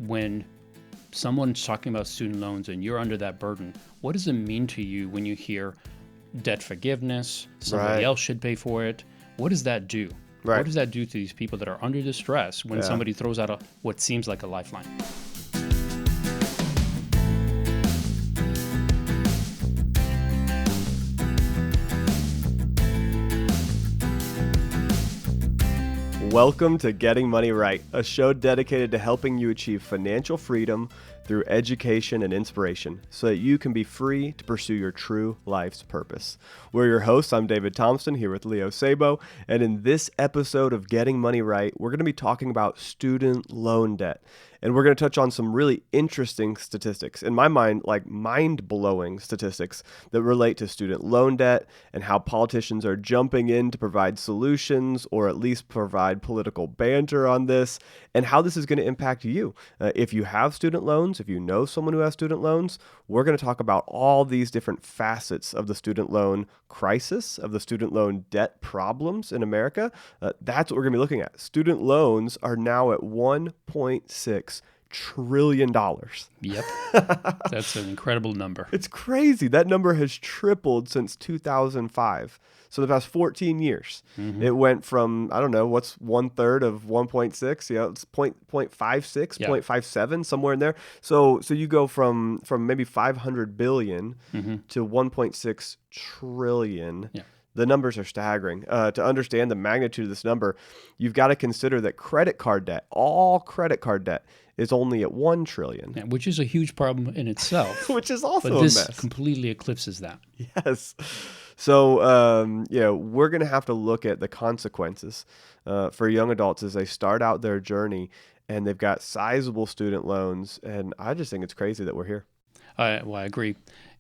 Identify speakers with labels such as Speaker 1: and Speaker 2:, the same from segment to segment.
Speaker 1: when someone's talking about student loans and you're under that burden, what does it mean to you when you hear debt forgiveness, somebody else should pay for it? What does that do?
Speaker 2: Right.
Speaker 1: What does that do to these people that are under distress when somebody throws out what seems like a lifeline?
Speaker 2: Welcome to Getting Money Right, a show dedicated to helping you achieve financial freedom through education and inspiration so that you can be free to pursue your true life's purpose. We're your hosts. I'm David Thompson here with Leo Sabo, and in this episode of Getting Money Right, we're going to be talking about student loan debt. And we're going to touch on some really interesting statistics, in my mind, like mind-blowing statistics that relate to student loan debt and how politicians are jumping in to provide solutions or at least provide political banter on this, and how this is going to impact you. If you have student loans, if you know someone who has student loans, we're going to talk about all these different facets of the student loan crisis, of the student loan debt problems in America. That's what we're going to be looking at. Student loans are now at $1.6 trillion.
Speaker 1: Yep. That's an incredible number.
Speaker 2: It's crazy. That number has tripled since 2005. So the past 14 years, it went from, I don't know, what's 1/3 of 1.6? You know, it's 0.56, 0.57, somewhere in there. So you go from maybe 500 billion to 1.6 trillion. Yeah. The numbers are staggering. To understand the magnitude of this number, you've got to consider that credit card debt, all credit card debt, is only at 1 trillion.
Speaker 1: Yeah, which is a huge problem in itself.
Speaker 2: Which is also
Speaker 1: but
Speaker 2: a
Speaker 1: this
Speaker 2: mess.
Speaker 1: Completely eclipses that.
Speaker 2: Yes. So, we're going to have to look at the consequences for young adults as they start out their journey and they've got sizable student loans. And I just think it's crazy that we're here.
Speaker 1: I agree.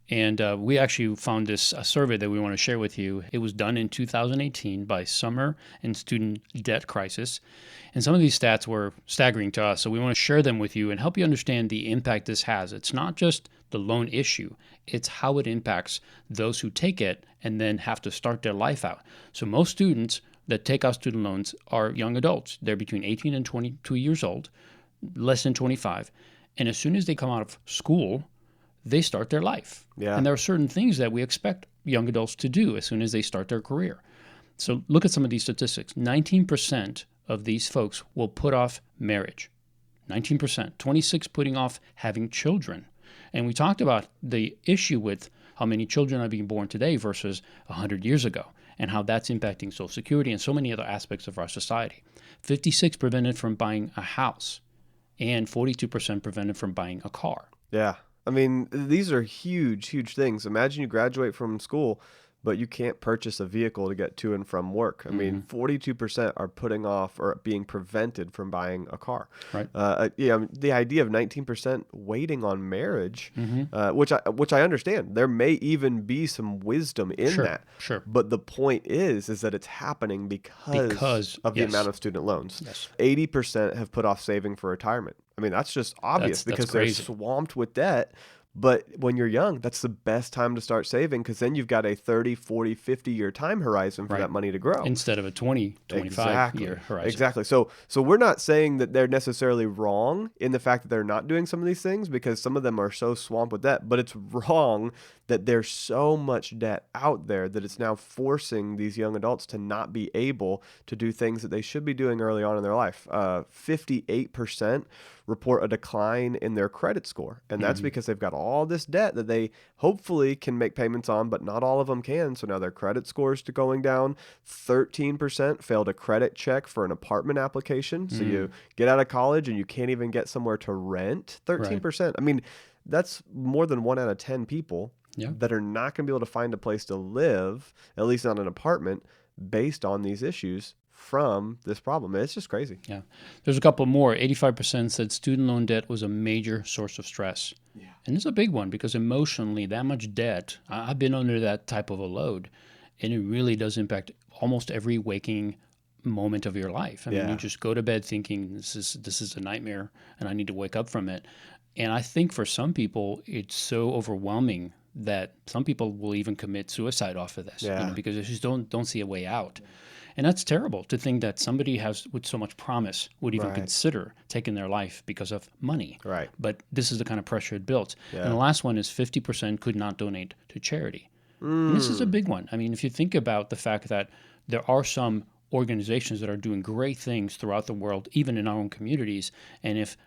Speaker 1: And we actually found a survey that we want to share with you. It was done in 2018 by Summer and Student Debt Crisis. And some of these stats were staggering to us. So we want to share them with you and help you understand the impact this has. It's not just the loan issue. It's how it impacts those who take it and then have to start their life out. So most students that take out student loans are young adults. They're between 18 and 22 years old, less than 25. And as soon as they come out of school, they start their life.
Speaker 2: Yeah.
Speaker 1: And there are certain things that we expect young adults to do as soon as they start their career. So look at some of these statistics. 19% of these folks will put off marriage. 19%. 26% putting off having children. And we talked about the issue with how many children are being born today versus 100 years ago, and how that's impacting Social Security and so many other aspects of our society. 56% prevented from buying a house, and 42% prevented from buying a car.
Speaker 2: Yeah. I mean, these are huge, huge things. Imagine you graduate from school, but you can't purchase a vehicle to get to and from work. I mean, 42% are putting off or being prevented from buying a car.
Speaker 1: Right.
Speaker 2: The idea of 19% waiting on marriage, which I understand. There may even be some wisdom in that.
Speaker 1: Sure.
Speaker 2: But the point is that it's happening because of the amount of student loans.
Speaker 1: Yes.
Speaker 2: 80% have put off saving for retirement. I mean, that's just obvious because they're swamped with debt. But when you're young, that's the best time to start saving because then you've got a 30, 40, 50-year time horizon for that money to grow.
Speaker 1: Instead of a 20, 25-year horizon.
Speaker 2: Exactly. So we're not saying that they're necessarily wrong in the fact that they're not doing some of these things because some of them are so swamped with debt, but it's wrong that there's so much debt out there that it's now forcing these young adults to not be able to do things that they should be doing early on in their life. 58% report a decline in their credit score. And that's because they've got all this debt that they hopefully can make payments on, but not all of them can. So now their credit scores are going down. 13% failed a credit check for an apartment application. So you get out of college and you can't even get somewhere to rent. 13%. Right. I mean, that's more than 1 out of 10 people that are not going to be able to find a place to live, at least not an apartment, based on these issues from this problem. It's just crazy.
Speaker 1: Yeah. There's a couple more. 85% said student loan debt was a major source of stress. Yeah. And it's a big one because emotionally, that much debt, I've been under that type of a load, and it really does impact almost every waking moment of your life. I mean, you just go to bed thinking this is a nightmare and I need to wake up from it. And I think for some people, it's so overwhelming that some people will even commit suicide off of this, because they just don't see a way out. And that's terrible to think that somebody has with so much promise would even
Speaker 2: Right.
Speaker 1: consider taking their life because of money.
Speaker 2: Right.
Speaker 1: But this is the kind of pressure it builds.
Speaker 2: Yeah.
Speaker 1: And the last one is 50% could not donate to charity. And this is a big one. I mean, if you think about the fact that there are some organizations that are doing great things throughout the world, even in our own communities, and if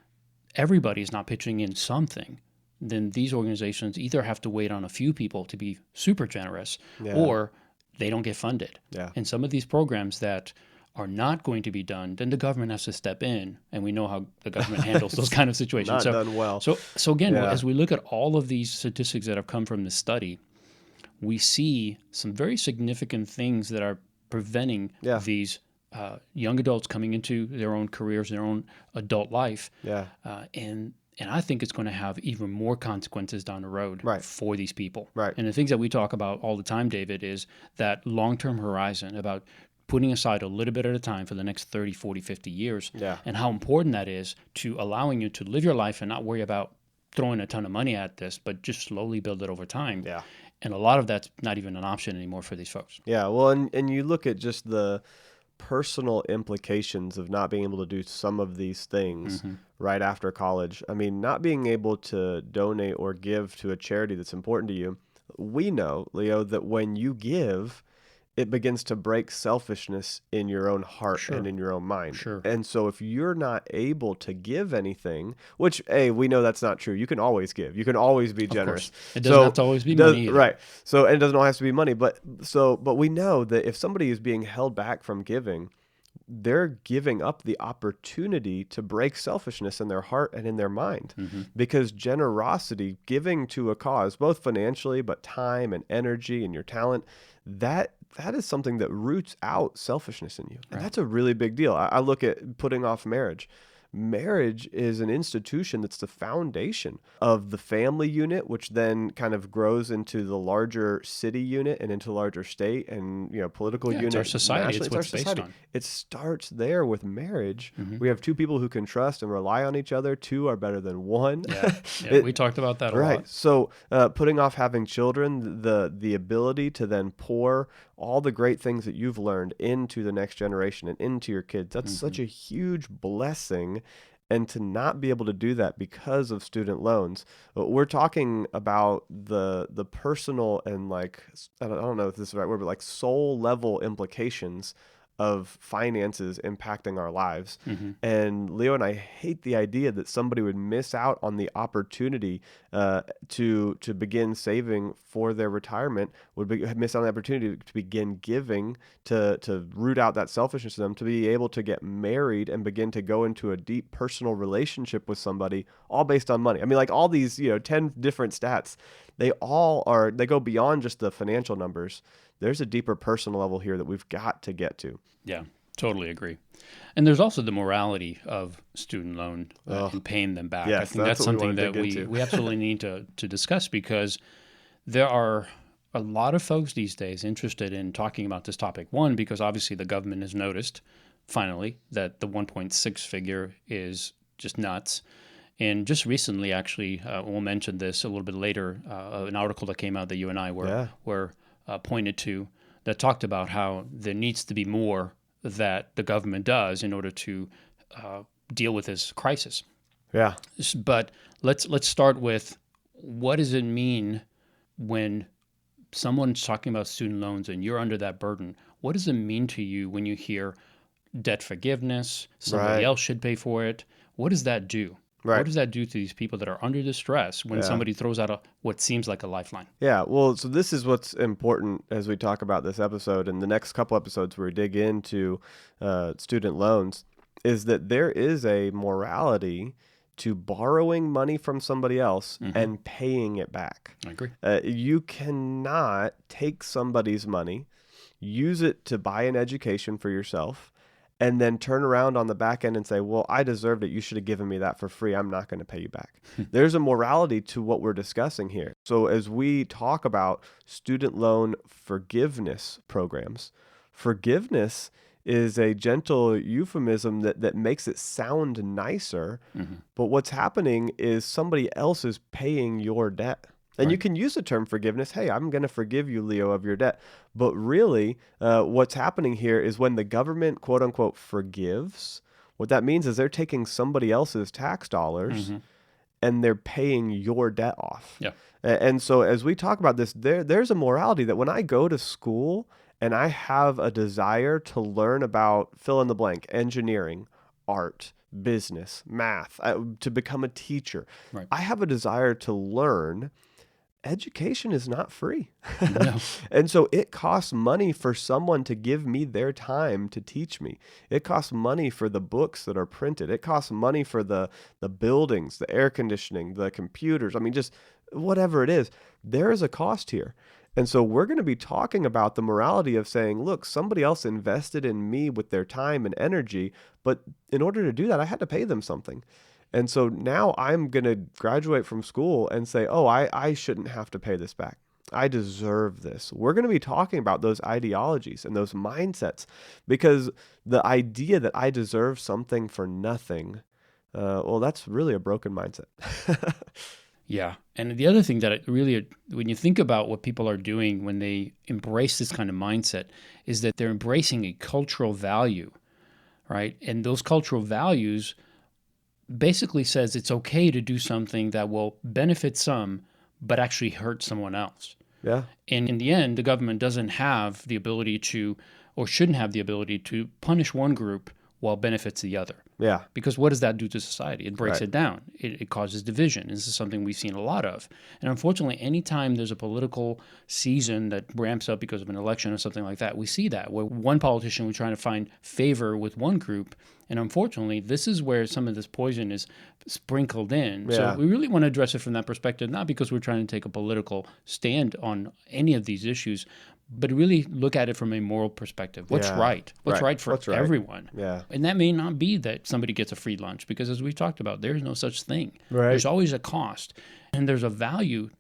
Speaker 1: everybody is not pitching in something, then these organizations either have to wait on a few people to be super generous,
Speaker 2: Yeah.
Speaker 1: or they don't get funded.
Speaker 2: Yeah.
Speaker 1: And some of these programs that are not going to be done, then the government has to step in, and we know how the government handles those kind of situations.
Speaker 2: Not done well.
Speaker 1: So again,
Speaker 2: Yeah.
Speaker 1: as we look at all of these statistics that have come from this study, we see some very significant things that are preventing
Speaker 2: Yeah.
Speaker 1: these young adults coming into their own careers, their own adult life.
Speaker 2: Yeah.
Speaker 1: And I think it's going to have even more consequences down the road
Speaker 2: Right.
Speaker 1: for these people.
Speaker 2: Right.
Speaker 1: And the things that we talk about all the time, David, is that long-term horizon about putting aside a little bit at a time for the next 30, 40, 50 years,
Speaker 2: Yeah.
Speaker 1: and how important that is to allowing you to live your life and not worry about throwing a ton of money at this, but just slowly build it over time.
Speaker 2: Yeah.
Speaker 1: And a lot of that's not even an option anymore for these folks.
Speaker 2: Yeah. Well, and you look at just the personal implications of not being able to do some of these things right after college. I mean, not being able to donate or give to a charity that's important to you. We know, Leo, that when you give, it begins to break selfishness in your own heart
Speaker 1: Sure.
Speaker 2: and in your own mind.
Speaker 1: Sure.
Speaker 2: And so if you're not able to give anything, which, hey, we know that's not true. You can always give. You can always be generous.
Speaker 1: It doesn't have to always be money either.
Speaker 2: Right. So, and it doesn't always have to be money. But we know that if somebody is being held back from giving, they're giving up the opportunity to break selfishness in their heart and in their mind. Because generosity, giving to a cause, both financially, but time and energy and your talent, that is something that roots out selfishness in you. And that's a really big deal. I look at putting off marriage. Marriage is an institution that's the foundation of the family unit, which then kind of grows into the larger city unit and into larger state and political unit.
Speaker 1: It's our society. It's
Speaker 2: our
Speaker 1: what's based on.
Speaker 2: It starts there with marriage. We have two people who can trust and rely on each other. Two are better than one.
Speaker 1: Yeah, we talked about that a lot.
Speaker 2: So putting off having children, the ability to then pour all the great things that you've learned into the next generation and into your kids, that's such a huge blessing. And to not be able to do that because of student loans, we're talking about the personal and I don't know if this is the right word, but soul level implications of finances impacting our lives. And Leo and I hate the idea that somebody would miss out on the opportunity to begin saving for their retirement, miss out on the opportunity to begin giving, to root out that selfishness in them, to be able to get married and begin to go into a deep personal relationship with somebody, all based on money. I mean, all these 10 different stats, they go beyond just the financial numbers. There's a deeper personal level here that we've got to get to.
Speaker 1: Yeah, totally agree. And there's also the morality of student loan and paying them back.
Speaker 2: Yes,
Speaker 1: I think that's something that we absolutely need to discuss, because there are a lot of folks these days interested in talking about this topic. One, because obviously the government has noticed, finally, that the 1.6 figure is just nuts. And just recently, actually, we'll mention this a little bit later, an article that came out that you and I were pointed to, that talked about how there needs to be more that the government does in order to deal with this crisis.
Speaker 2: Yeah.
Speaker 1: But let's start with, what does it mean when someone's talking about student loans and you're under that burden? What does it mean to you when you hear debt forgiveness, somebody else should pay for it? What does that do?
Speaker 2: Right.
Speaker 1: What does that do to these people that are under distress when somebody throws out what seems like a lifeline?
Speaker 2: Yeah, well, so this is what's important as we talk about this episode, and the next couple episodes where we dig into student loans, is that there is a morality to borrowing money from somebody else and paying it back.
Speaker 1: I agree.
Speaker 2: You cannot take somebody's money, use it to buy an education for yourself, and then turn around on the back end and say, well, I deserved it. You should have given me that for free. I'm not going to pay you back. There's a morality to what we're discussing here. So as we talk about student loan forgiveness programs, forgiveness is a gentle euphemism that makes it sound nicer. But what's happening is somebody else is paying your debt. And you
Speaker 1: Right.
Speaker 2: can use the term forgiveness. Hey, I'm going to forgive you, Leo, of your debt. But really, what's happening here is when the government, quote unquote, forgives, what that means is they're taking somebody else's tax dollars
Speaker 1: Hmm.
Speaker 2: and they're paying your debt off.
Speaker 1: Yeah.
Speaker 2: And so as we talk about this, there's a morality that when I go to school and I have a desire to learn about fill in the blank, engineering, art, business, math, to become a teacher,
Speaker 1: Right.
Speaker 2: I have a desire to learn. Education is not free.
Speaker 1: No.
Speaker 2: And so it costs money for someone to give me their time to teach me. It costs money for the books that are printed. It costs money for the buildings, the air conditioning, the computers. I mean, just whatever it is, there is a cost here. And so we're going to be talking about the morality of saying, look, somebody else invested in me with their time and energy, but in order to do that, I had to pay them something. And so now I'm going to graduate from school and say, oh, I shouldn't have to pay this back. I deserve this. We're going to be talking about those ideologies and those mindsets because the idea that I deserve something for nothing, well, that's really a broken mindset.
Speaker 1: Yeah. And the other thing that it really, when you think about what people are doing when they embrace this kind of mindset, is that they're embracing a cultural value, right? And those cultural values basically says it's okay to do something that will benefit some, but actually hurt someone else.
Speaker 2: Yeah.
Speaker 1: And in the end, the government doesn't have the ability to, or shouldn't have the ability to punish one group while benefits the other.
Speaker 2: Yeah.
Speaker 1: Because what does that do to society? It breaks
Speaker 2: Right.
Speaker 1: it down. It causes division. This is something we've seen a lot of. And unfortunately, anytime there's a political season that ramps up because of an election or something like that, we see that where one politician was trying to find favor with one group. And unfortunately, this is where some of this poison is sprinkled in.
Speaker 2: Yeah.
Speaker 1: So we really want to address it from that perspective, not because we're trying to take a political stand on any of these issues, but really look at it from a moral perspective. What's
Speaker 2: Yeah.
Speaker 1: right? What's
Speaker 2: Right.
Speaker 1: right for
Speaker 2: What's right?
Speaker 1: everyone?
Speaker 2: Yeah.
Speaker 1: And that may not be that somebody gets a free lunch because, as we've talked about, there's no such thing.
Speaker 2: Right.
Speaker 1: There's always a cost. And there's a value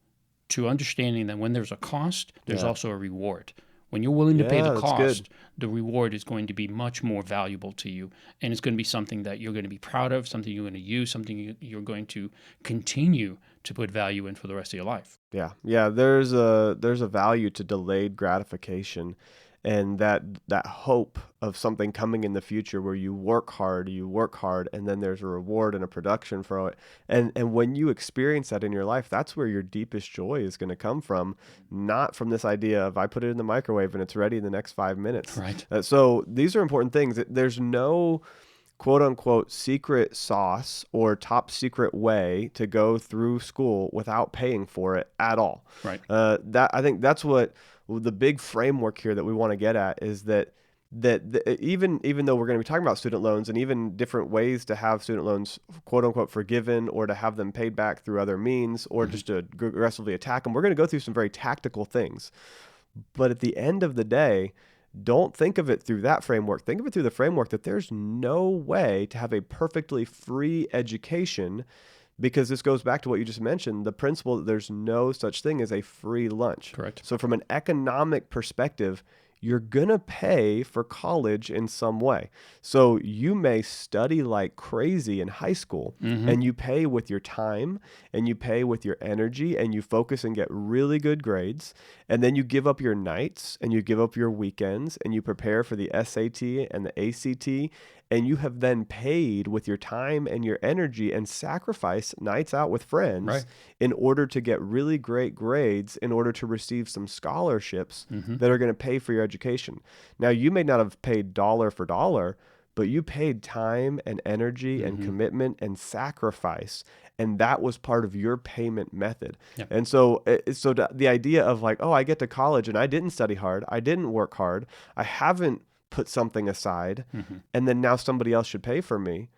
Speaker 1: to understanding that when there's a cost, there's
Speaker 2: Yeah.
Speaker 1: also a reward. When you're willing to pay
Speaker 2: Yeah,
Speaker 1: the
Speaker 2: that's
Speaker 1: cost,
Speaker 2: good.
Speaker 1: the reward is going to be much more valuable to you. And it's going to be something that you're going to be proud of, something you're going to use, something you're going to continue to put value in for the rest of your life.
Speaker 2: Yeah. Yeah. There's a value to delayed gratification and that hope of something coming in the future where you work hard, and then there's a reward and a production for it. And when you experience that in your life, that's where your deepest joy is going to come from, not from this idea of I put it in the microwave and it's ready in the next 5 minutes.
Speaker 1: Right.
Speaker 2: So these are important things. There's no quote unquote secret sauce or top secret way to go through school without paying for it at all.
Speaker 1: Right.
Speaker 2: That I think that's what the big framework here that we want to get at is that even though we're going to be talking about student loans and even different ways to have student loans quote unquote forgiven or to have them paid back through other means or just to aggressively attack them, we're going to go through some very tactical things. But at the end of the day, don't think of it through that framework. Think of it through the framework that there's no way to have a perfectly free education, because this goes back to what you just mentioned, the principle that there's no such thing as a free lunch.
Speaker 1: Correct.
Speaker 2: So from an economic perspective, you're going to pay for college in some way. So you may study like crazy in high school and you pay with your time and you pay with your energy and you focus and get really good grades. And then you give up your nights and you give up your weekends and you prepare for the SAT and the ACT. And you have then paid with your time and your energy and sacrifice nights out with friends
Speaker 1: Right.
Speaker 2: in order to get really great grades, in order to receive some scholarships that are going to pay for your education. Now, you may not have paid dollar for dollar, but you paid time and energy and commitment and sacrifice. And that was part of your payment method.
Speaker 1: Yeah.
Speaker 2: And so the idea of like, oh, I get to college and I didn't study hard, I didn't work hard, I haven't put something aside, and then now somebody else should pay for me.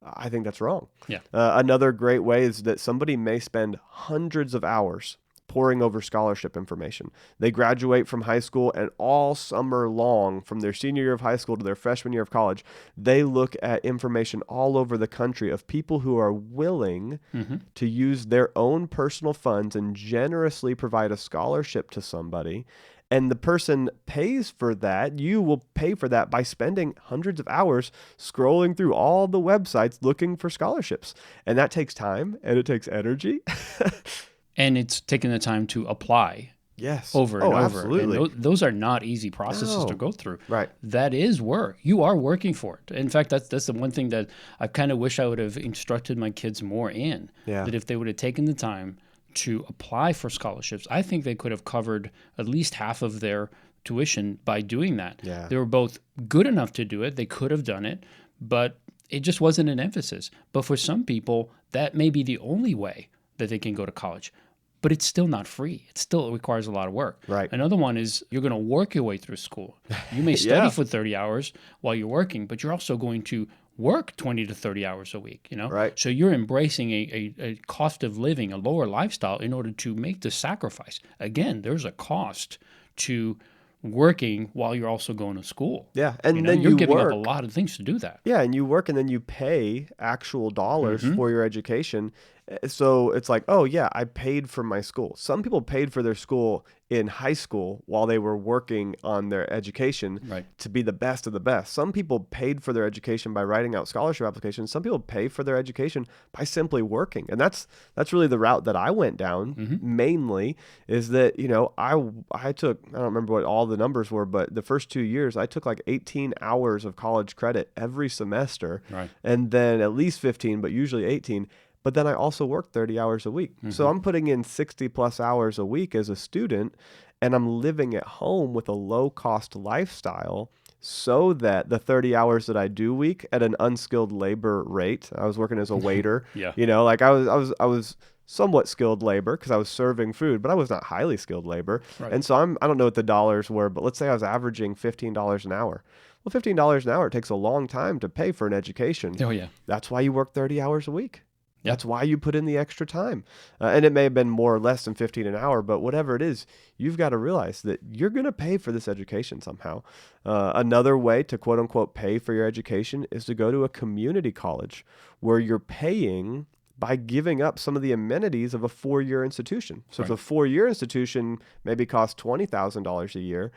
Speaker 2: I think that's wrong.
Speaker 1: Yeah.
Speaker 2: Another great way is that somebody may spend hundreds of hours poring over scholarship information. They graduate from high school and all summer long, from their senior year of high school to their freshman year of college, they look at information all over the country of people who are willing to use their own personal funds and generously provide a scholarship to somebody. And the person pays for that. You will pay for that by spending hundreds of hours scrolling through all the websites looking for scholarships. And that takes time and it takes energy.
Speaker 1: And it's taking the time to apply
Speaker 2: Yes.
Speaker 1: over and over.
Speaker 2: Absolutely.
Speaker 1: And those are not easy processes to go through.
Speaker 2: Right.
Speaker 1: That is work. You are working for it. In fact, that's the one thing that I kind of wish I would have instructed my kids more in.
Speaker 2: Yeah.
Speaker 1: That if they would have taken the time to apply for scholarships, I think they could have covered at least half of their tuition by doing that.
Speaker 2: Yeah.
Speaker 1: They were both good enough to do it. They could have done it, but it just wasn't an emphasis. But for some people, that may be the only way that they can go to college. But it's still not free. It still requires a lot of work.
Speaker 2: Right.
Speaker 1: Another one is you're going to work your way through school. You may study for 30 hours while you're working, but you're also going to work 20 to 30 hours a week,
Speaker 2: Right.
Speaker 1: So you're embracing a cost of living, a lower lifestyle in order to make the sacrifice. Again, there's a cost to working while you're also going to school.
Speaker 2: Yeah. And then
Speaker 1: you're
Speaker 2: you
Speaker 1: giving
Speaker 2: work.
Speaker 1: up a lot of things to do that.
Speaker 2: Yeah, and you work and then you pay actual dollars for your education. So it's like, oh yeah, I paid for my school. Some people paid for their school in high school while they were working on their education to be the best of the best. Some people paid for their education by writing out scholarship applications. Some people pay for their education by simply working. And that's really the route that I went down mainly, is that, I took, I don't remember what all the numbers were, but the first 2 years I took like 18 hours of college credit every semester, and then at least 15, but usually 18. But then I also worked 30 hours a week. So I'm putting in 60 plus hours a week as a student, and I'm living at home with a low cost lifestyle, so that the 30 hours that I do week at an unskilled labor rate, I was working as a waiter, like I was somewhat skilled labor because I was serving food, but I was not highly skilled labor. And so I don't know what the dollars were, but let's say I was averaging $15 an hour. Well, $15 an hour, it takes a long time to pay for an education.
Speaker 1: Oh, yeah.
Speaker 2: That's why you work 30 hours a week. That's why you put in the extra time. And it may have been more or less than 15 an hour, but whatever it is, you've got to realize that you're going to pay for this education somehow. Another way to quote unquote pay for your education is to go to a community college where you're paying by giving up some of the amenities of a 4-year institution. So if a 4-year institution maybe costs $20,000 a year,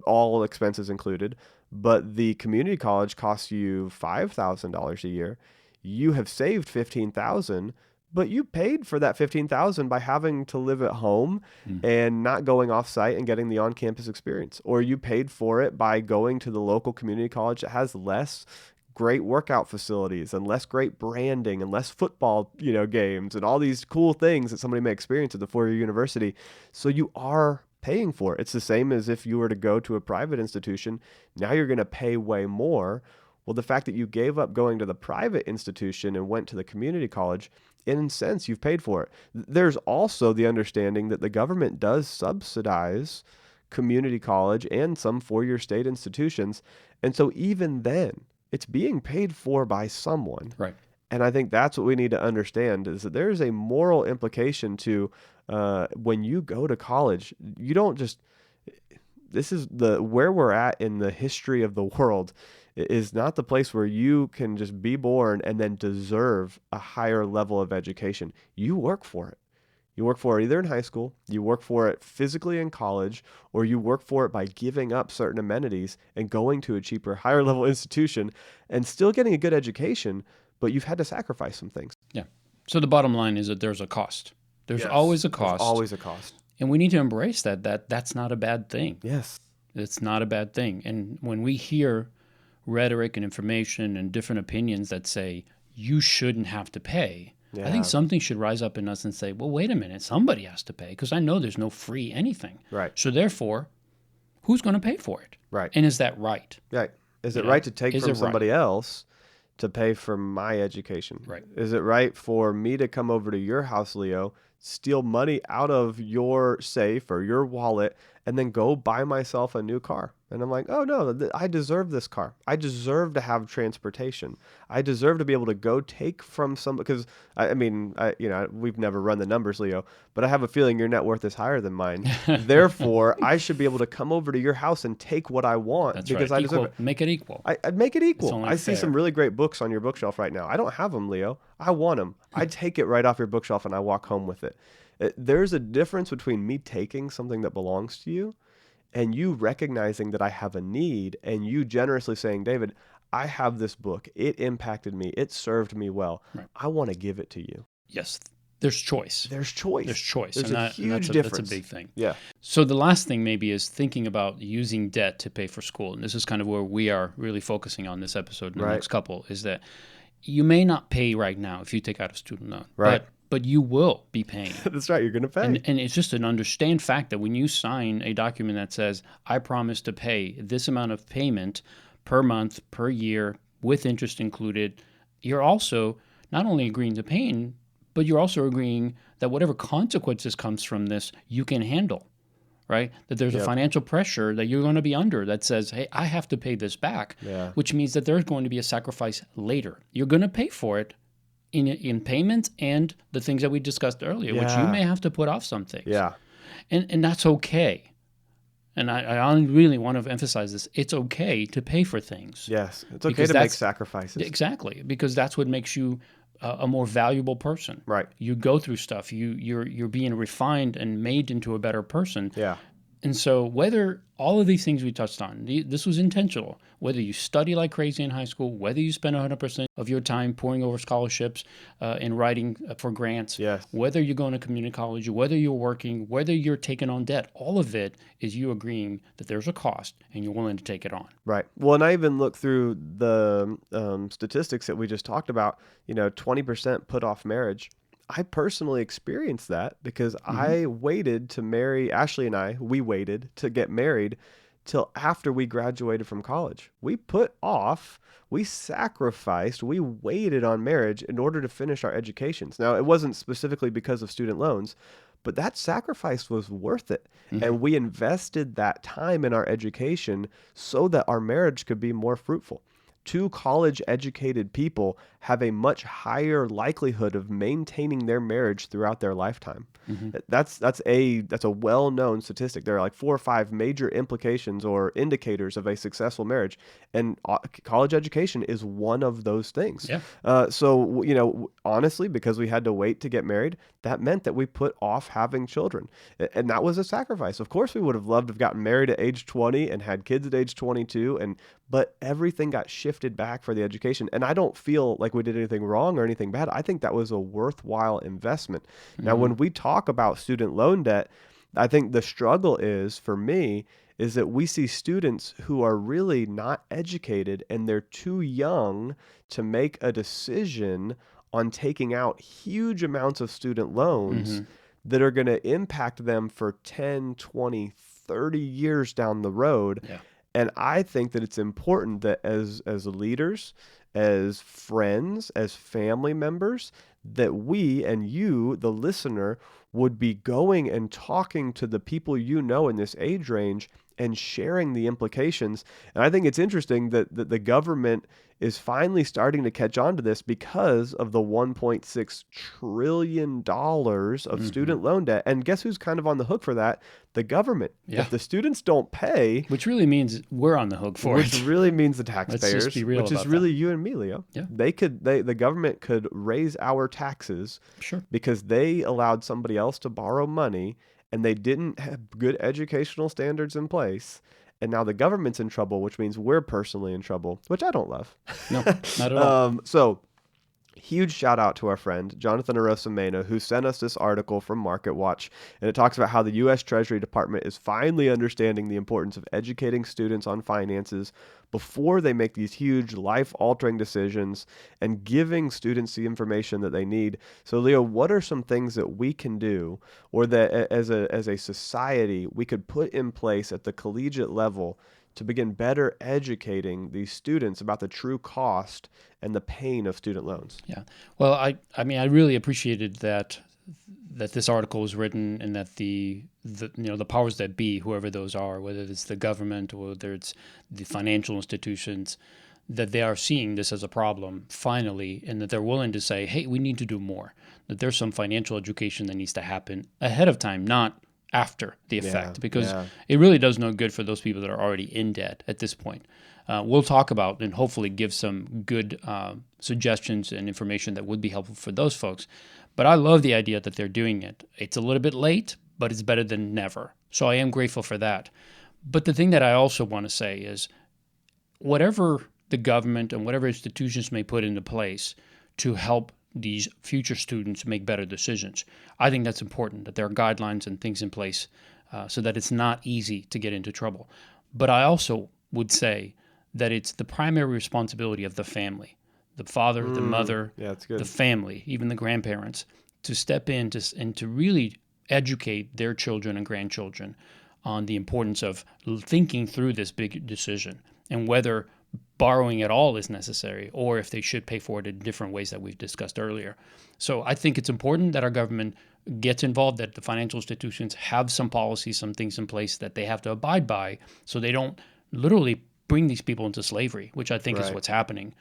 Speaker 2: all expenses included, but the community college costs you $5,000 a year, you have saved $15,000, but you paid for that $15,000 by having to live at home and not going off site and getting the on-campus experience. Or you paid for it by going to the local community college that has less great workout facilities and less great branding and less football, games and all these cool things that somebody may experience at the 4-year university. So you are paying for it. It's the same as if you were to go to a private institution. Now you're going to pay way more. Well, the fact that you gave up going to the private institution and went to the community college, in a sense, you've paid for it. There's also the understanding that the government does subsidize community college and some 4-year state institutions. And so even then, it's being paid for by someone.
Speaker 1: Right.
Speaker 2: And I think that's what we need to understand, is that there's a moral implication to when you go to college, you don't just, this is where we're at in the history of the world, is not the place where you can just be born and then deserve a higher level of education. You work for it. You work for it either in high school, you work for it physically in college, or you work for it by giving up certain amenities and going to a cheaper, higher level institution and still getting a good education, but you've had to sacrifice some things.
Speaker 1: Yeah. So the bottom line is that there's a cost. There's always a cost.
Speaker 2: There's always a cost.
Speaker 1: And we need to embrace that's not a bad thing.
Speaker 2: Yes.
Speaker 1: It's not a bad thing. And when we hear rhetoric and information and different opinions that say you shouldn't have to pay, I think something should rise up in us and say, well, wait a minute, somebody has to pay, because I know there's no free anything.
Speaker 2: Right.
Speaker 1: So therefore, who's going to pay for it?
Speaker 2: Right.
Speaker 1: And is that right?
Speaker 2: Right. Is it right to take from somebody else to pay for my education?
Speaker 1: Right.
Speaker 2: Is it right for me to come over to your house, Leo, steal money out of your safe or your wallet, and then go buy myself a new car? And I'm like, oh no, I deserve this car. I deserve to have transportation. I deserve to be able to go take from somebody, because we've never run the numbers, Leo, but I have a feeling your net worth is higher than mine. Therefore, I should be able to come over to your house and take what I want.
Speaker 1: That's
Speaker 2: because
Speaker 1: right.
Speaker 2: I deserve it.
Speaker 1: Make it equal.
Speaker 2: I'd make it equal.
Speaker 1: It's only
Speaker 2: I see
Speaker 1: fair.
Speaker 2: some really great books on your bookshelf right now. I don't have them, Leo. I want them. I take it right off your bookshelf and I walk home with it. There's a difference between me taking something that belongs to you and you recognizing that I have a need, and you generously saying, David, I have this book. It impacted me. It served me well.
Speaker 1: Right.
Speaker 2: I want to give it to you.
Speaker 1: Yes. There's choice.
Speaker 2: There's choice.
Speaker 1: There's choice.
Speaker 2: There's
Speaker 1: and
Speaker 2: a
Speaker 1: that, and
Speaker 2: huge
Speaker 1: that's
Speaker 2: difference.
Speaker 1: That's a big thing.
Speaker 2: Yeah.
Speaker 1: So the last thing maybe is thinking about using debt to pay for school. And this is kind of where we are really focusing on this episode in the next couple, is that you may not pay right now if you take out a student loan.
Speaker 2: Right.
Speaker 1: But you will be paying.
Speaker 2: That's right. You're going to pay.
Speaker 1: And it's just an understand fact that when you sign a document that says, I promise to pay this amount of payment per month, per year, with interest included, you're also not only agreeing to paying, but you're also agreeing that whatever consequences comes from this, you can handle, right? That there's a financial pressure that you're going to be under that says, hey, I have to pay this back, which means that there's going to be a sacrifice later. You're going to pay for it in payments and the things that we discussed earlier, which you may have to put off some things.
Speaker 2: Yeah.
Speaker 1: And that's okay. And I really want to emphasize this. It's okay to pay for things.
Speaker 2: Yes. It's okay to make sacrifices.
Speaker 1: Exactly. Because that's what makes you a more valuable person.
Speaker 2: Right.
Speaker 1: You go through stuff. You're being refined and made into a better person.
Speaker 2: Yeah.
Speaker 1: And so whether all of these things we touched on, this was intentional. Whether you study like crazy in high school, whether you spend 100% of your time pouring over scholarships and writing for grants, whether you're going to community college, whether you're working, whether you're taking on debt, all of it is you agreeing that there's a cost and you're willing to take it on.
Speaker 2: Right. Well, and I even looked through the statistics that we just talked about, 20% put off marriage. I personally experienced that because I waited to marry, Ashley and we waited to get married till after we graduated from college. We sacrificed, we waited on marriage in order to finish our educations. Now, it wasn't specifically because of student loans, but that sacrifice was worth it. And we invested that time in our education so that our marriage could be more fruitful. 2 college-educated people have a much higher likelihood of maintaining their marriage throughout their lifetime. That's a well-known statistic. There are like 4 or 5 major implications or indicators of a successful marriage, and college education is one of those things. So honestly, because we had to wait to get married, that meant that we put off having children, and that was a sacrifice. Of course, we would have loved to have gotten married at age 20 and had kids at age 22, but everything got shifted back for the education. And I don't feel like we did anything wrong or anything bad. I think that was a worthwhile investment. Now, when we talk about student loan debt, I think the struggle for me, is that we see students who are really not educated and they're too young to make a decision on taking out huge amounts of student loans that are going to impact them for 10, 20, 30 years down the road. And I think that it's important that as leaders, as friends, as family members, that we and you, the listener, would be going and talking to the people in this age range and sharing the implications. And I think it's interesting that the government is finally starting to catch on to this because of the $1.6 trillion of student loan debt. And guess who's kind of on the hook for that? The government. If the students don't pay...
Speaker 1: Which really means we're on the hook for it.
Speaker 2: Which really means the taxpayers.
Speaker 1: Let's just be real
Speaker 2: which is really you and me, Leo. The government could raise our taxes because they allowed somebody else to borrow money and they didn't have good educational standards in place. And now the government's in trouble, which means we're personally in trouble, which I don't love.
Speaker 1: No, not at all.
Speaker 2: So huge shout out to our friend, Jonathan Arosamena, who sent us this article from MarketWatch. And it talks about how the U.S. Treasury Department is finally understanding the importance of educating students on finances before they make these huge life-altering decisions and giving students the information that they need. So, Leo, what are some things that we can do or that as a society we could put in place at the collegiate level to begin better educating these students about the true cost and the pain of student loans?
Speaker 1: Yeah. Well, I mean, I really appreciated that this article was written and that the powers that be, whoever those are, whether it's the government or whether it's the financial institutions, that they are seeing this as a problem finally, and that they're willing to say, hey, we need to do more, that there's some financial education that needs to happen ahead of time, not after the effect, because it really does no good for those people that are already in debt at this point. We'll talk about and hopefully give some good suggestions and information that would be helpful for those folks. But I love the idea that they're doing it. It's a little bit late, but it's better than never. So I am grateful for that. But the thing that I also want to say is whatever the government and whatever institutions may put into place to help these future students make better decisions. I think that's important, that there are guidelines and things in place so that it's not easy to get into trouble. But I also would say that it's the primary responsibility of the family, the father, the mother,
Speaker 2: Yeah, that's good.
Speaker 1: the family, even the grandparents, to step in and to really educate their children and grandchildren on the importance of thinking through this big decision and whether borrowing at all is necessary or if they should pay for it in different ways that we've discussed earlier. So I think it's important that our government gets involved, that the financial institutions have some policies, some things in place that they have to abide by so they don't literally bring these people into slavery, which I think is
Speaker 2: Right.
Speaker 1: what's happening.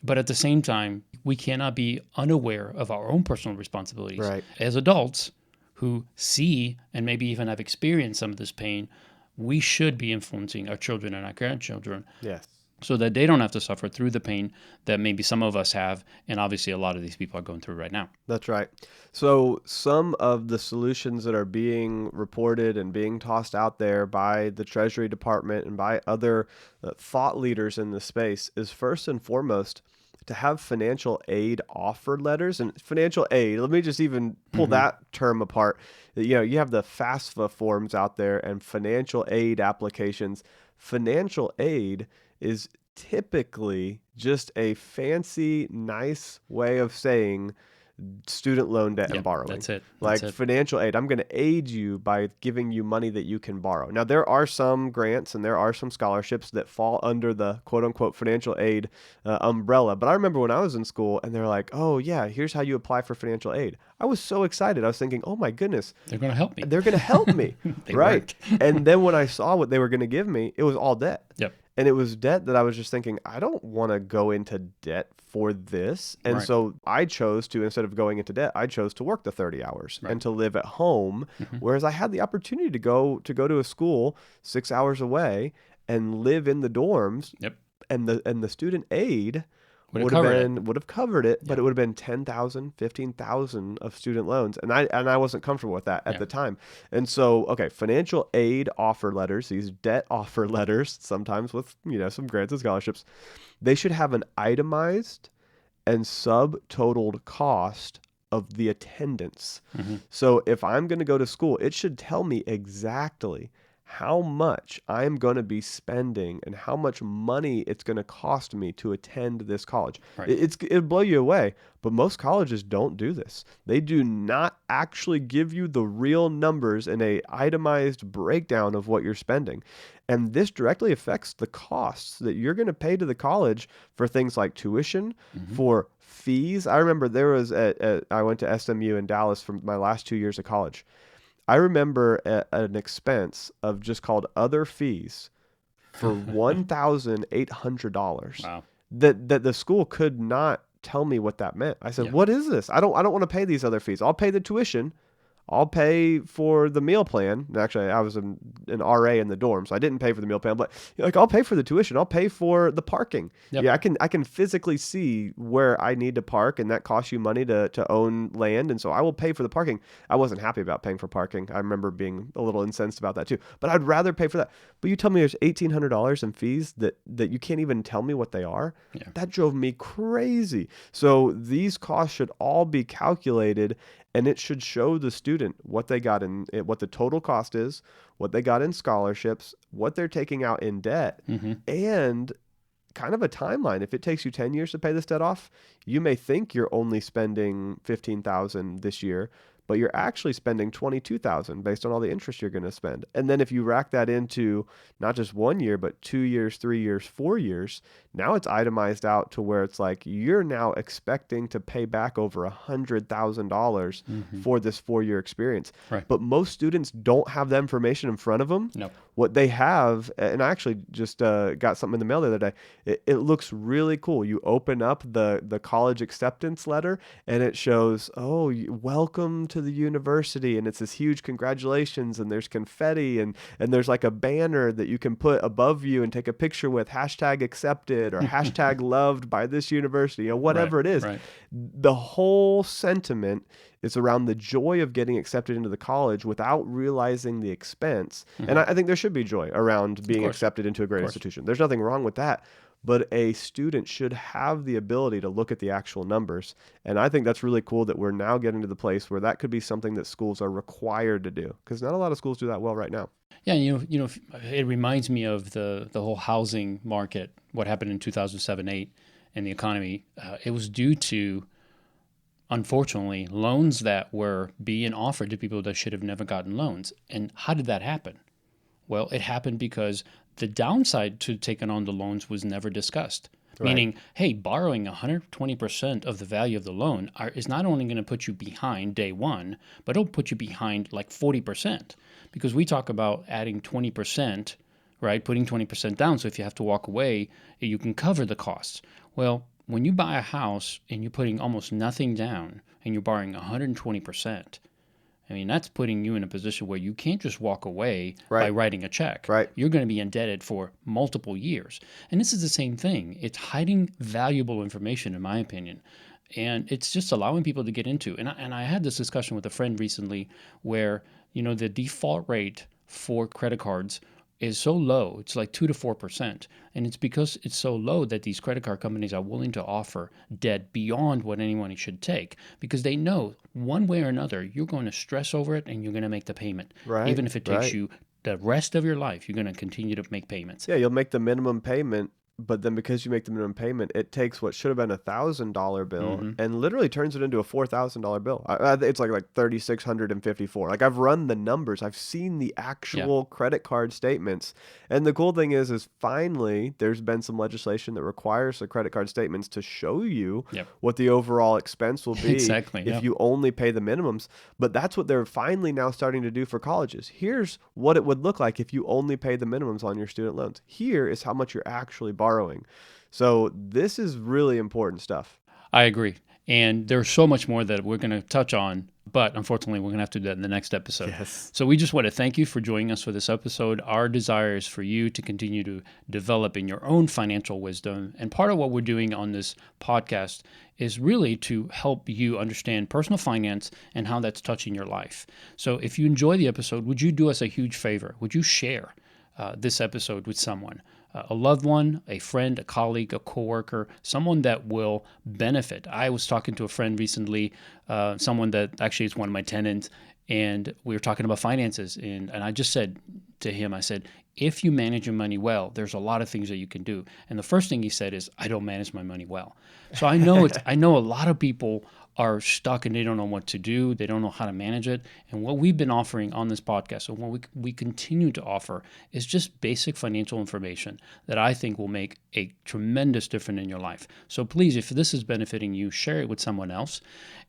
Speaker 1: But at the same time, we cannot be unaware of our own personal responsibilities
Speaker 2: Right.
Speaker 1: as adults who see and maybe even have experienced some of this pain. We should be influencing our children and our grandchildren
Speaker 2: Yes.
Speaker 1: so that they don't have to suffer through the pain that maybe some of us have, and obviously a lot of these people are going through right now.
Speaker 2: That's right. So some of the solutions that are being reported and being tossed out there by the Treasury Department and by other thought leaders in the space is first and foremost to have financial aid offer letters. And financial aid, let me just even pull that term apart. You have the FAFSA forms out there and financial aid applications. Financial aid is typically just a fancy, nice way of saying student loan debt and
Speaker 1: Yep,
Speaker 2: borrowing.
Speaker 1: that's it.
Speaker 2: Like
Speaker 1: That's it.
Speaker 2: financial aid, I'm going to aid you by giving you money that you can borrow. Now, there are some grants and there are some scholarships that fall under the quote unquote financial aid umbrella. But I remember when I was in school and they're like, oh, yeah, here's how you apply for financial aid. I was so excited. I was thinking, oh my goodness,
Speaker 1: They're going to help me.
Speaker 2: they're going to help me.
Speaker 1: They
Speaker 2: Right.
Speaker 1: weren't.
Speaker 2: And then when I saw what they were going to give me, it was all debt.
Speaker 1: Yep.
Speaker 2: And it was debt that I was just thinking, I don't want to go into debt for this. And
Speaker 1: Right.
Speaker 2: so I chose to, instead of going into debt, I chose to work the 30 hours
Speaker 1: Right.
Speaker 2: and to live at home. Whereas I had the opportunity to go to a school 6 hours away and live in the dorms.
Speaker 1: Yep.
Speaker 2: And the student aid
Speaker 1: Would have covered it.
Speaker 2: would have covered it, but
Speaker 1: Yep.
Speaker 2: it would have been 10,000, 15,000 of student loans. And I wasn't comfortable with that at
Speaker 1: Yeah.
Speaker 2: the time. And so, okay, financial aid offer letters, these debt offer letters, sometimes with, some grants and scholarships, they should have an itemized and subtotaled cost of the attendance. So if I'm going to go to school, it should tell me exactly how much I'm going to be spending and how much money it's going to cost me to attend this college.
Speaker 1: Right.
Speaker 2: It'll blow you away, but most colleges don't do this. They do not actually give you the real numbers in a itemized breakdown of what you're spending. And this directly affects the costs that you're going to pay to the college for things like tuition, for fees. I remember there was I went to SMU in Dallas for my last 2 years of college. I remember an expense of just called other fees for $1,800
Speaker 1: Wow.
Speaker 2: that the school could not tell me what that meant. I said,
Speaker 1: Yeah.
Speaker 2: "What is this? I don't want to pay these other fees. I'll pay the tuition. I'll pay for the meal plan." And actually, I was an RA in the dorm, so I didn't pay for the meal plan. But I'll pay for the tuition. I'll pay for the parking.
Speaker 1: Yep.
Speaker 2: Yeah, I can physically see where I need to park, and that costs you money to own land, and so I will pay for the parking. I wasn't happy about paying for parking. I remember being a little incensed about that too. But I'd rather pay for that. But you tell me there's $1,800 in fees that you can't even tell me what they are.
Speaker 1: Yeah.
Speaker 2: That drove me crazy. So these costs should all be calculated. And it should show the student what they got what the total cost is, what they got in scholarships, what they're taking out in debt, and kind of a timeline. If it takes you 10 years to pay this debt off, you may think you're only spending $15,000 this year, but you're actually spending $22,000 based on all the interest you're going to spend. And then if you rack that into not just 1 year, but 2 years, 3 years, 4 years, now it's itemized out to where it's like you're now expecting to pay back over $100,000 for this 4-year experience.
Speaker 1: Right.
Speaker 2: But most students don't have that information in front of them.
Speaker 1: No.
Speaker 2: What they have, and I actually just got something in the mail the other day. It looks really cool. You open up the college acceptance letter, and it shows, "Oh, welcome to the university," and it's this huge congratulations, and there's confetti, and there's like a banner that you can put above you and take a picture with #accepted or #loved by this university, whatever
Speaker 1: Right,
Speaker 2: it is.
Speaker 1: right.
Speaker 2: The whole sentiment is around the joy of getting accepted into the college without realizing the expense. And I think there should be joy around being
Speaker 1: course.
Speaker 2: accepted into a great
Speaker 1: course.
Speaker 2: institution. There's nothing wrong with that. but a student should have the ability to look at the actual numbers. And I think that's really cool that we're now getting to the place where that could be something that schools are required to do, because not a lot of schools do that well right now.
Speaker 1: Yeah, it reminds me of the whole housing market, what happened in 2007-8 in the economy. It was due to, unfortunately, loans that were being offered to people that should have never gotten loans. And how did that happen? Well, it happened because the downside to taking on the loans was never discussed.
Speaker 2: Right.
Speaker 1: Meaning, hey, borrowing 120% of the value of the loan is not only going to put you behind day one, but it'll put you behind like 40%. Because we talk about adding 20%, right? Putting 20% down. So if you have to walk away, you can cover the costs. Well, when you buy a house and you're putting almost nothing down and you're borrowing 120%, I mean, that's putting you in a position where you can't just walk away by writing a check.
Speaker 2: Right.
Speaker 1: You're going to be indebted for multiple years. And this is the same thing. It's hiding valuable information, in my opinion. And it's just allowing people to get into. And I had this discussion with a friend recently where, the default rate for credit cards is so low. It's like 2 to 4%. And it's because it's so low that these credit card companies are willing to offer debt beyond what anyone should take, because they know one way or another, you're going to stress over it and you're going to make the payment.
Speaker 2: Right.
Speaker 1: Even if it takes you the rest of your life, you're going to continue to make payments.
Speaker 2: Yeah, you'll make the minimum payment, but then because you make the minimum payment, it takes what should have been $1,000 bill and literally turns it into a $4,000 bill. It's like $3,654. Like, I've run the numbers, I've seen the actual credit card statements, and the cool thing is finally there's been some legislation that requires the credit card statements to show you what the overall expense will be if you only pay the minimums. But that's what they're finally now starting to do for colleges. Here's what it would look like if you only pay the minimums on your student loans. Here is how much you're actually borrowing. So this is really important stuff.
Speaker 1: I agree. And there's so much more that we're going to touch on, but unfortunately, we're going to have to do that in the next episode.
Speaker 2: Yes.
Speaker 1: So we just want to thank you for joining us for this episode. Our desire is for you to continue to develop in your own financial wisdom. And part of what we're doing on this podcast is really to help you understand personal finance and how that's touching your life. So if you enjoy the episode, would you do us a huge favor? Would you share this episode with someone? A loved one, a friend, a colleague, a coworker, someone that will benefit. I was talking to a friend recently, someone that actually is one of my tenants, and we were talking about finances. And I just said to him, I said, if you manage your money well, there's a lot of things that you can do. And the first thing he said is, I don't manage my money well. So I know I know a lot of people are stuck and they don't know what to do. They don't know how to manage it. And what we've been offering on this podcast, and what we continue to offer, is just basic financial information that I think will make a tremendous difference in your life. So please, if this is benefiting you, share it with someone else.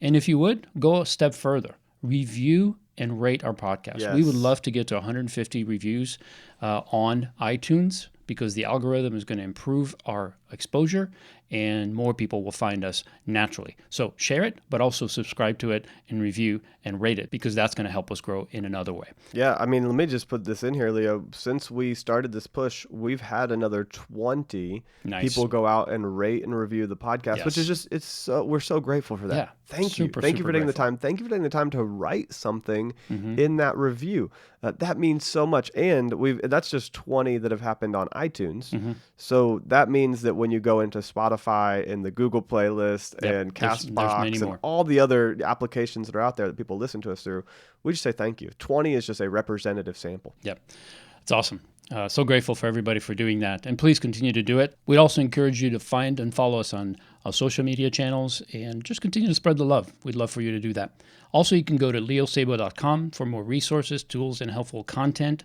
Speaker 1: And if you would, go a step further. Review and rate our podcast.
Speaker 2: Yes.
Speaker 1: We would love to get to 150 reviews on iTunes, because the algorithm is going to improve our exposure and more people will find us naturally. So share it, but also subscribe to it and review and rate it, because that's going to help us grow in another way.
Speaker 2: Yeah, I mean, let me just put this in here, Leo. Since we started this push, we've had another 20 people go out and rate and review the podcast, which is just, we're so grateful for that.
Speaker 1: Yeah,
Speaker 2: Thank you for taking the time. Thank you for taking the time to write something in that review. That means so much. And that's just 20 that have happened on iTunes. So that means that when you go into Spotify and the Google playlist and CastBox and all the other applications that are out there that people listen to us through, we just say thank you. 20 is just a representative sample.
Speaker 1: Yep. It's awesome. So grateful for everybody for doing that. And please continue to do it. We'd also encourage you to find and follow us on our social media channels and just continue to spread the love. We'd love for you to do that. Also, you can go to leosabo.com for more resources, tools, and helpful content.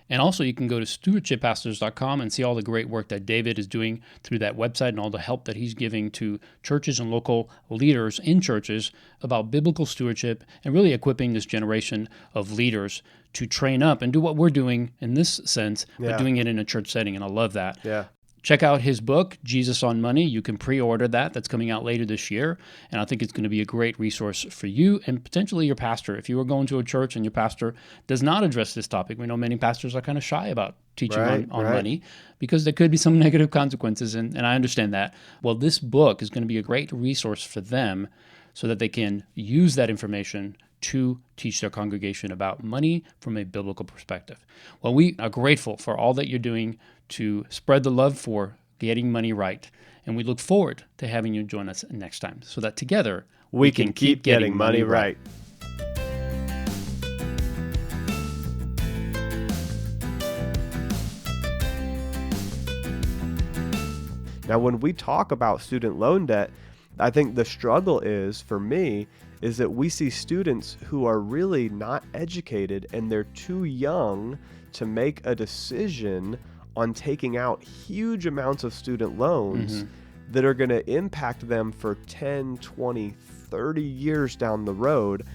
Speaker 1: And also, you can go to stewardshippastors.com and see all the great work that David is doing through that website and all the help that he's giving to churches and local leaders in churches about biblical stewardship and really equipping this generation of leaders to train up and do what we're doing in this sense, but doing it in a church setting. And I love that.
Speaker 2: Yeah.
Speaker 1: Check out his book, Jesus on Money. You can pre-order that. That's coming out later this year. And I think it's going to be a great resource for you and potentially your pastor. If you are going to a church and your pastor does not address this topic, we know many pastors are kind of shy about teaching on money because there could be some negative consequences, and I understand that. Well, this book is going to be a great resource for them so that they can use that information to teach their congregation about money from a biblical perspective. Well, we are grateful for all that you're doing to spread the love for Getting Money Right. And we look forward to having you join us next time so that together
Speaker 2: we can keep getting money right. Now, when we talk about student loan debt, I think the struggle is, for me, is that we see students who are really not educated and they're too young to make a decision on taking out huge amounts of student loans that are going to impact them for 10, 20, 30 years down the road.